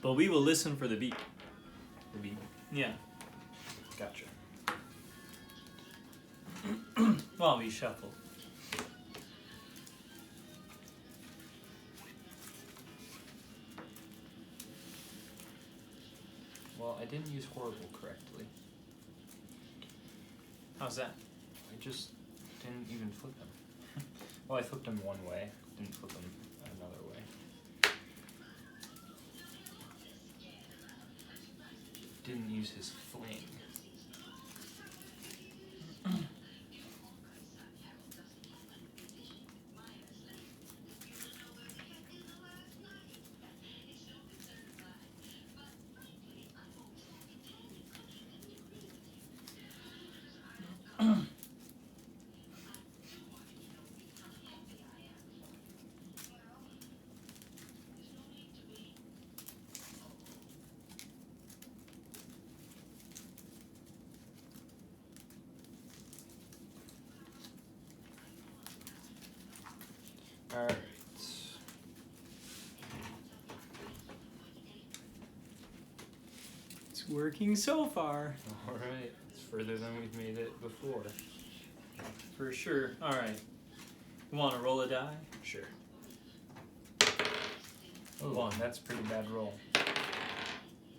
But we will listen for the beat. The beat. Yeah. Gotcha. While we shuffle. Well, I didn't use Horri-Bull correctly. How's that? I just didn't even flip them. Well, I flipped them one way, didn't flip them another way. Didn't use his fling. Alright. It's working so far. Alright. It's further than we've made it before. For sure. Alright. You want to roll a die? Sure. Oh, One. That's a pretty bad roll.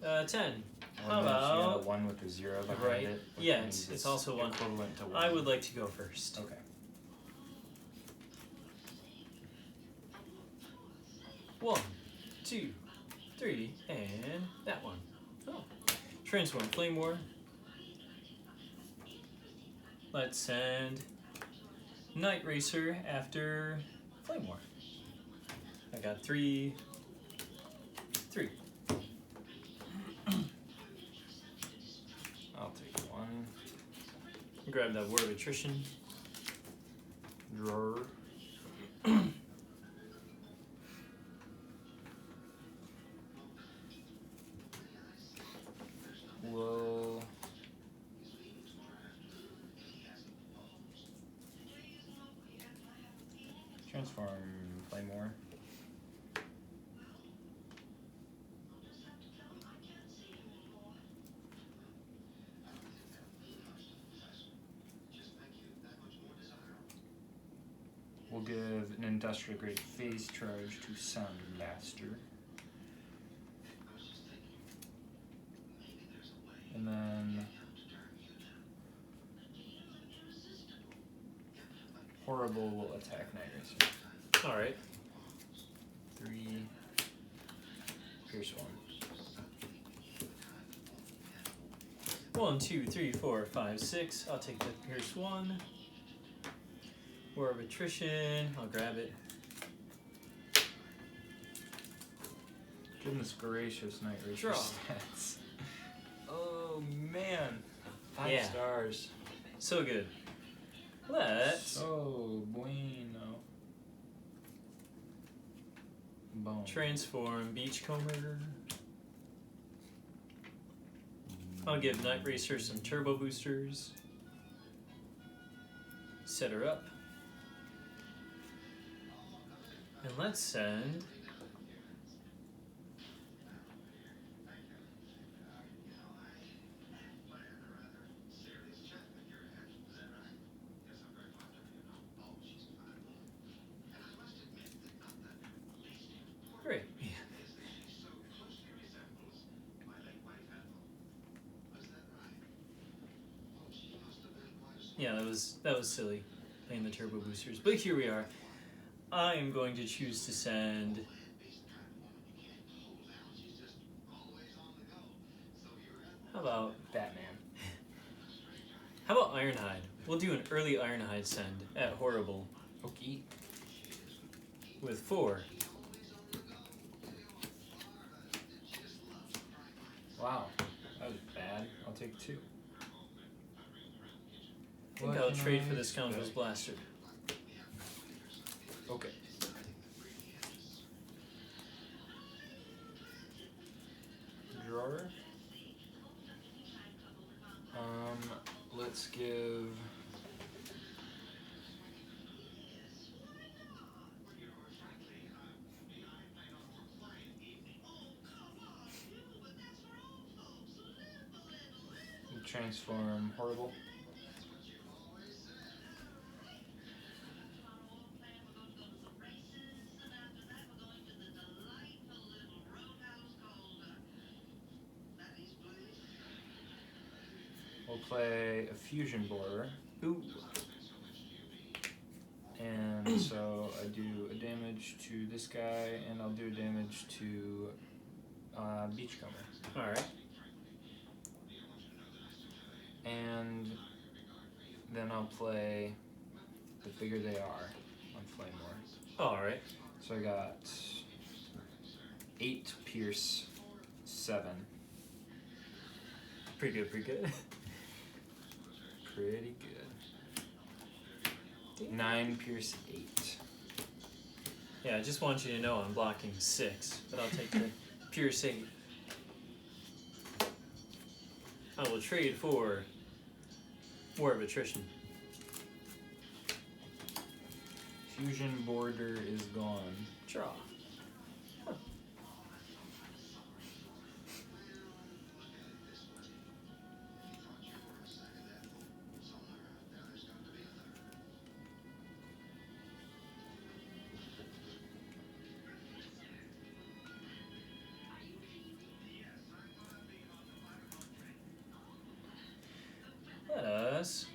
10. How How about... You had a 1 with a 0 behind Right. it? which Yeah, means it's also 1. equivalent to 1. I would like to go first. Okay. 1, 2, 3, and that one. Oh. Transform Flame War. Let's send Night Racer after Flame War. I got 3. I'll take 1. Grab that War of Attrition. Drawer. Will transform Flame War. We'll give an industrial grade phase charge to Soundblaster. And then Horri-Bull will attack Night Racer. Alright. 3, Pierce 1. 1, 2, 3, 4, 5, 6. I'll take the Pierce 1. War of Attrition. I'll grab it. Goodness gracious, Night Racer Draw. stats. Oh man, 5 Yeah. stars. So good. Let's So bueno. Boom. transform Beachcomber. I'll give Night Racer some turbo boosters. Set her up. And let's send great. Yeah, that was silly, playing the turbo boosters. But here we are. I am going to choose to send how about Batman. how about Ironhide? We'll do an early Ironhide send at Horri-Bull Okay. with 4. Wow, that was bad. I'll take 2. I think I'll trade for the Scoundrel's Blaster. Okay. Drawer. Let's give transform Horri-Bull. We'll play a fusion borer. Ooh. And so I do a damage to this guy, and I'll do damage to Beachcomber. Alright. And then I'll play the bigger they are on Flamewar. Alright. So I got 8 Pierce, 7. Pretty good, pretty good. Pretty good. 9 Pierce, 8. Yeah, I just want you to know I'm blocking 6, but I'll take the Pierce 8. I will trade for War of Attrition. Fusion border is gone. Draw. Huh. Let us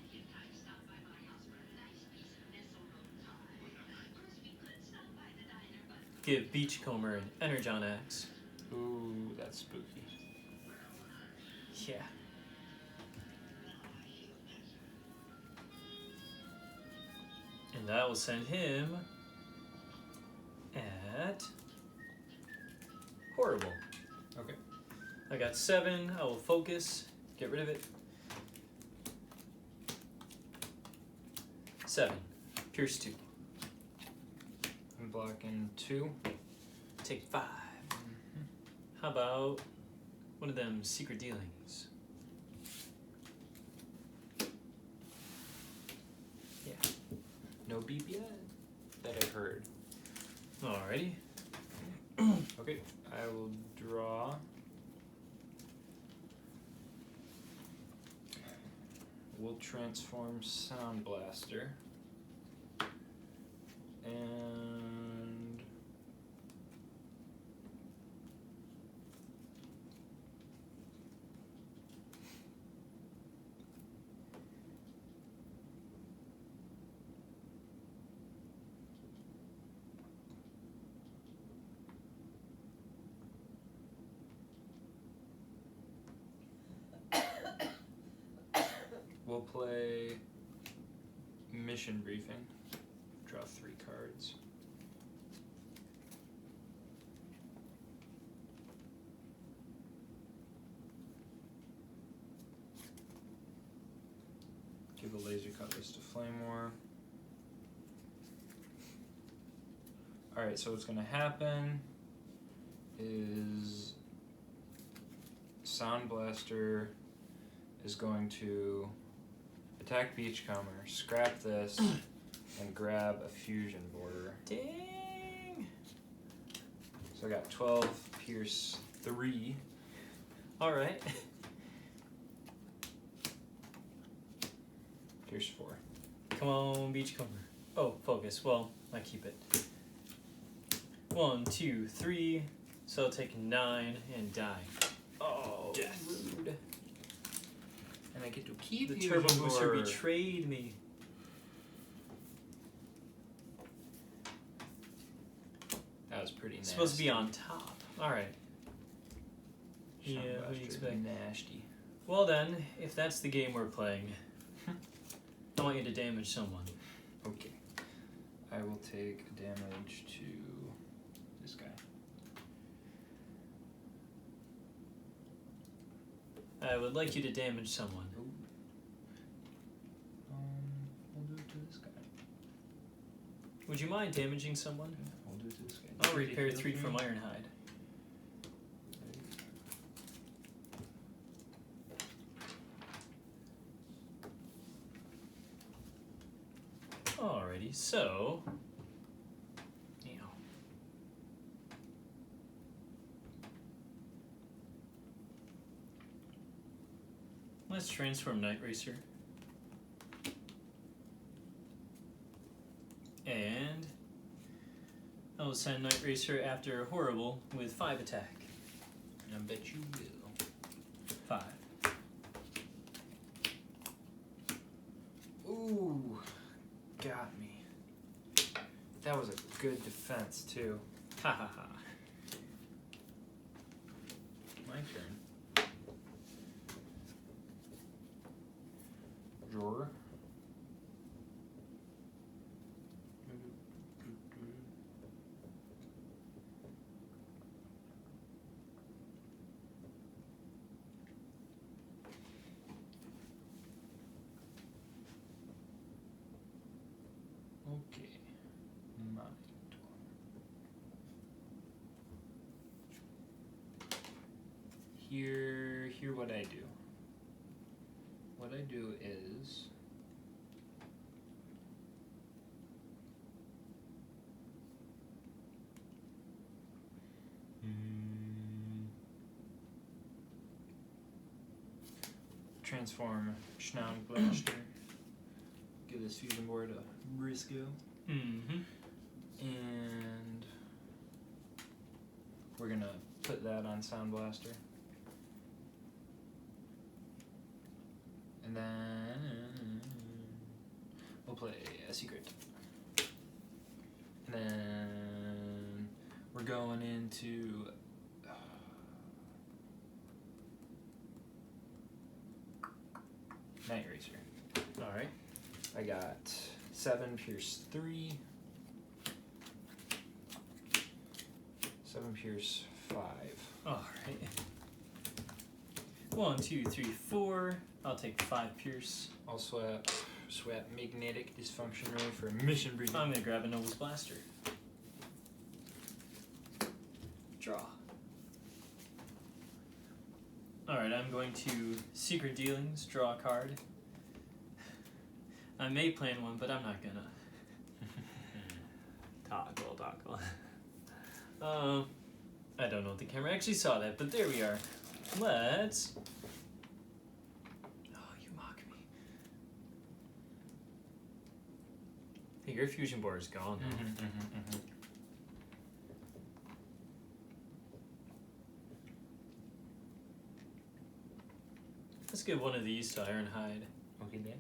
give Beachcomber an Energon X. Ooh, that's spooky. Yeah. And that will send him at Horri-Bull. Okay. I got 7. I will focus. Get rid of it. 7. Pierce 2. I'm blocking 2. Take 5. How about one of them secret dealings? Yeah. No beep yet that I've heard. Alrighty. Okay, I will draw. We'll transform Soundblaster. And we'll play Mission Briefing. Draw 3 cards. Give a laser cutlass to Flamewar. Alright, so what's gonna happen is Soundblaster is going to attack Beachcomber, scrap this, and grab a fusion border. Dang. So I got 12 Pierce 3. Alright. Pierce 4. Come on, Beachcomber. Oh, focus. Well, I keep it. 1, 2, 3. So I'll take 9 and die. Oh, Death. rude. And I get to keep The fusion Turbo Booster border. betrayed me. That was pretty It's nasty. supposed to be on top. Alright. Yeah, what do you Soundblaster, expect? nasty. Well then, if that's the game we're playing, I want you to damage someone. Okay. I will take damage to this guy. I would like you to damage someone. Ooh. We'll do it to this guy. Would you mind damaging someone? Yeah, we'll do it to this guy. I'll repair 3 from Ironhide. Alrighty, so Let's transform Night Racer. And I will send Night Racer after Horri-Bull with 5 attack. I bet you will. 5. Ooh, got me. That was a good defense too. Ha ha ha. My turn. Drawer. Okay. My turn. Here what I do. What I do is transform Soundblaster. Give this fusion board a Briscoe. Mm-hmm. And we're gonna put that on Soundblaster. And then we'll play a secret. And then we're going into Night Racer. Alright. I got 7 Pierce 3. 7 Pierce 5. Alright. 1, 2, 3, 4. I'll take 5 Pierce. I'll swap Magnetic Dysfunction Ray for Mission Breathing. I'm gonna grab a Nobles Blaster. Draw. Alright, I'm going to Secret Dealings, draw a card. I may plan one, but I'm not gonna. Toggle. I don't know if the camera actually saw that, but there we are. Let's... Oh, you mock me. Hey, your fusion board is gone now. Let's give one of these to Ironhide. Okay, then.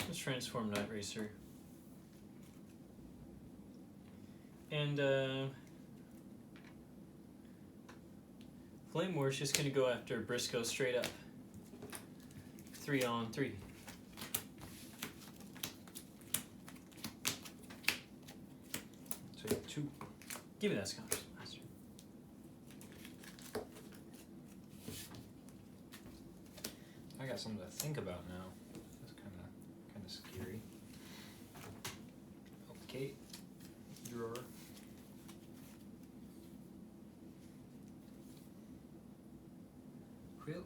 Let's transform Night Racer. And Flame War's just gonna go after Briscoe straight up. 3 on 3. So you have 2. Give me that Scotch Blaster. I got something to think about now. That's kind of scary. Okay. Drawer. Quill.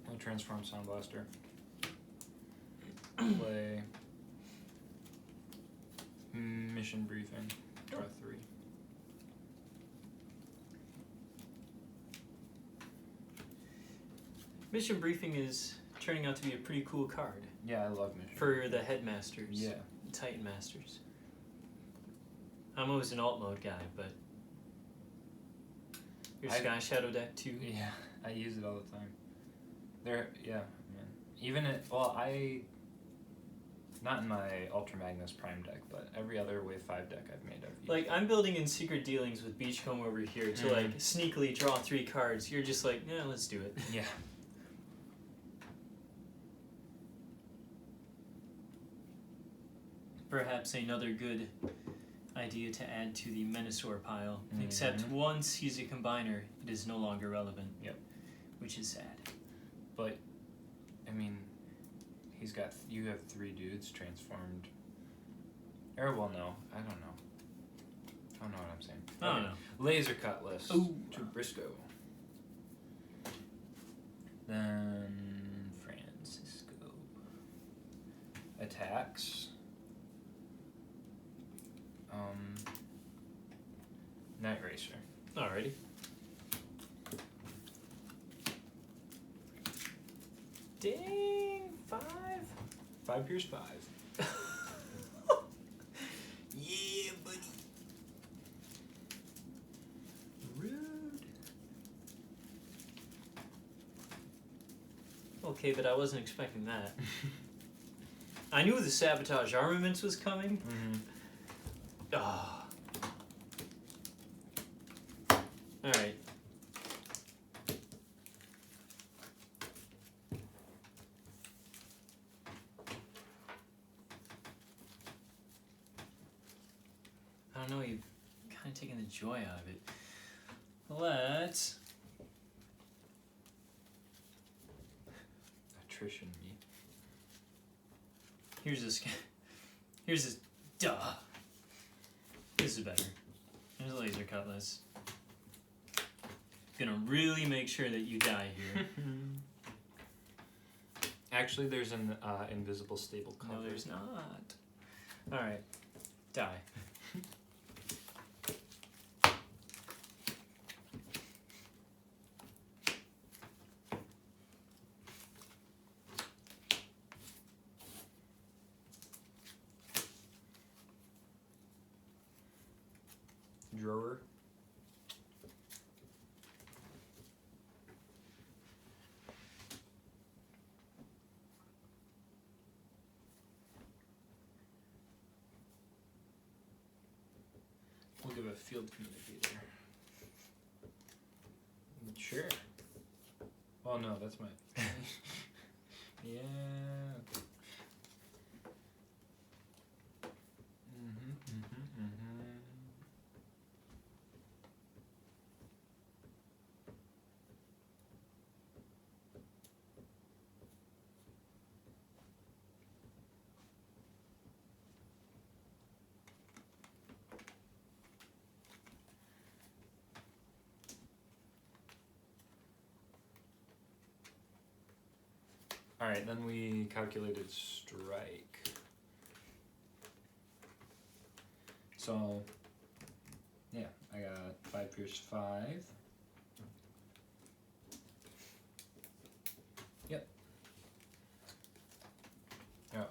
I'll transform Soundblaster. Play Mission Briefing. Draw 3. Mission Briefing is turning out to be a pretty cool card Yeah, I love Mission for the Headmasters. Yeah. Titan Masters. I'm always an alt mode guy, but your Sky Shadow deck too. Yeah, I use it all the time. Yeah, man. Even not in my Ultra Magnus Prime deck, but every other Wave 5 deck I've made, I've used. Like, I'm building in Secret Dealings with Beachcomber over here to like sneakily draw 3 cards. You're just like, yeah, let's do it. Yeah. Perhaps another good idea to add to the Menasor pile. Except once he's a combiner, it is no longer relevant. Yep. Which is sad. But, I mean, you have 3 dudes transformed. Or, well, no, I don't know. I don't know what I'm saying. I don't know. Laser Cutlass Ooh. to Briscoe. Then Francisco attacks. Night Racer. Alrighty. Dang, 5? 5 Pierce 5. Yeah, buddy. Rude. Okay, but I wasn't expecting that. I knew the Sabotage Armaments was coming. Ah. Alright. I don't know, you've kind of taken the joy out of it. Let's... Attrition me. Here's this... Here's this... Duh! This is better. There's a Laser Cutlass. Gonna really make sure that you die here. Actually, there's an invisible stable cover. No, there's not. Alright. Die. Drawer. We'll give a field communicator. Sure. Oh no, that's my. Yeah. Okay. Alright, then we calculated strike. So, yeah, I got 5 Pierce 5. Yep.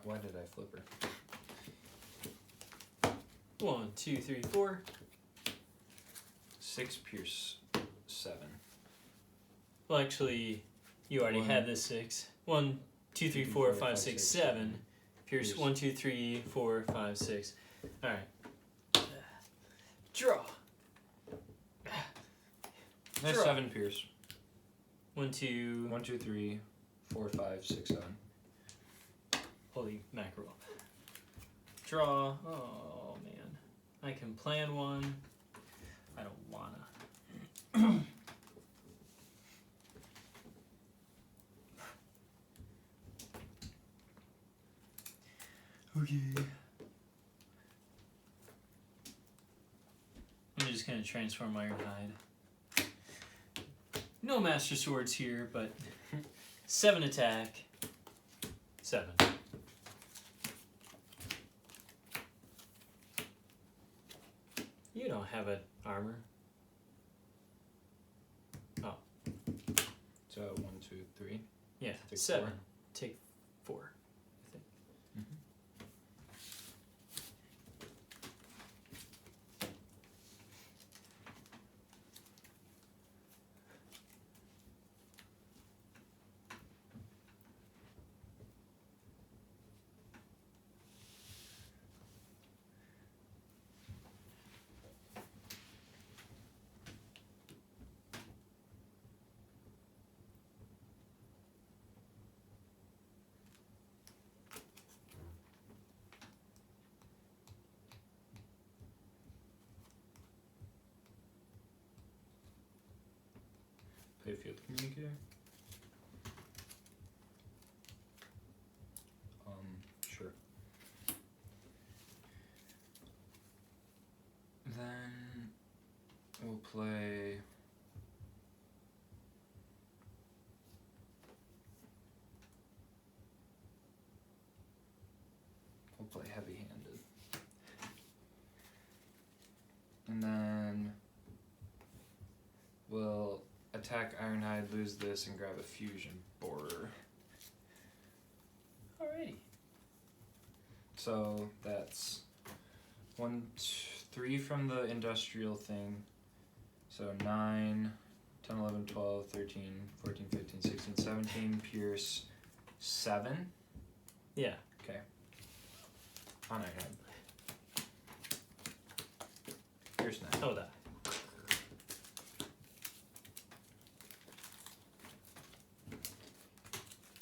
Why did I flip her? 1, 2, 3, 4. 6 Pierce 7. Well, actually, you already had this 6. 1, 2, 3, 4, 5, 6, 7. Pierce 1, 2, 3, 4, 5, 6. Alright. Draw. That's Draw. 7 Pierce. 1, 2. 1, 2, 3, 4, 5, 6, 7. Holy mackerel. Draw. Oh, man. I can plan one. I don't wanna. Okay. I'm just gonna transform Ironhide. No Master Swords here, but 7 attack. 7. You don't have an armor. Oh. So 1, 2, 3. Yeah, Take 7. 4. Take 4, I think. Play Field Communicator. Sure. Then we'll play. We'll play heavy-handed. And then we'll attack Ironhide, lose this, and grab a fusion borer. Alrighty. So that's 1, 2, 3 from the industrial thing. So 9, 10, 11, 12, 13, 14, 15, 16, 17, Pierce, 7. Yeah. Okay. On Ironhide. Pierce 9. Oh, that.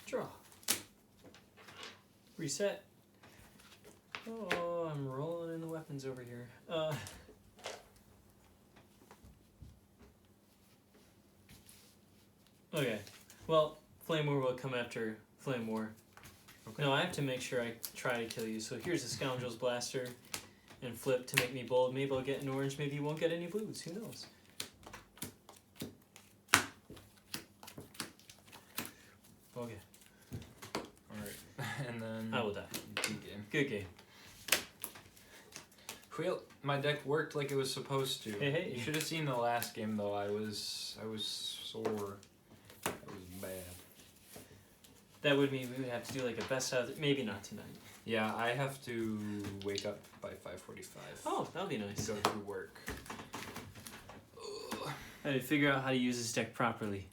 Draw. Reset. Oh, I'm rolling in the weapons over here. Okay. Well, Flame War will come after Flame War. Okay. No, I have to make sure I try to kill you. So here's a Scoundrel's Blaster and flip to make me bold. Maybe I'll get an orange, maybe you won't get any blues. Who knows? Okay. Alright. And then I will die. good game. Good game. Well, my deck worked like it was supposed to. Hey, hey. You should have seen the last game though. I was sore. That was bad. That would mean we would have to do like a best out of maybe not tonight. Yeah, I have to wake up by 5:45. Oh, that would be nice. Go to work. I had to figure out how to use this deck properly.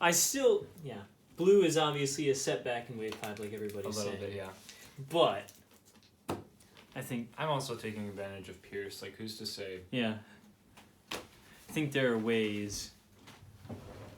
I still, yeah. Blue is obviously a setback in wave 5 like A everybody's little saying. bit, yeah. But I think, I'm also taking advantage of Pierce. Like, who's to say? yeah. I think there are ways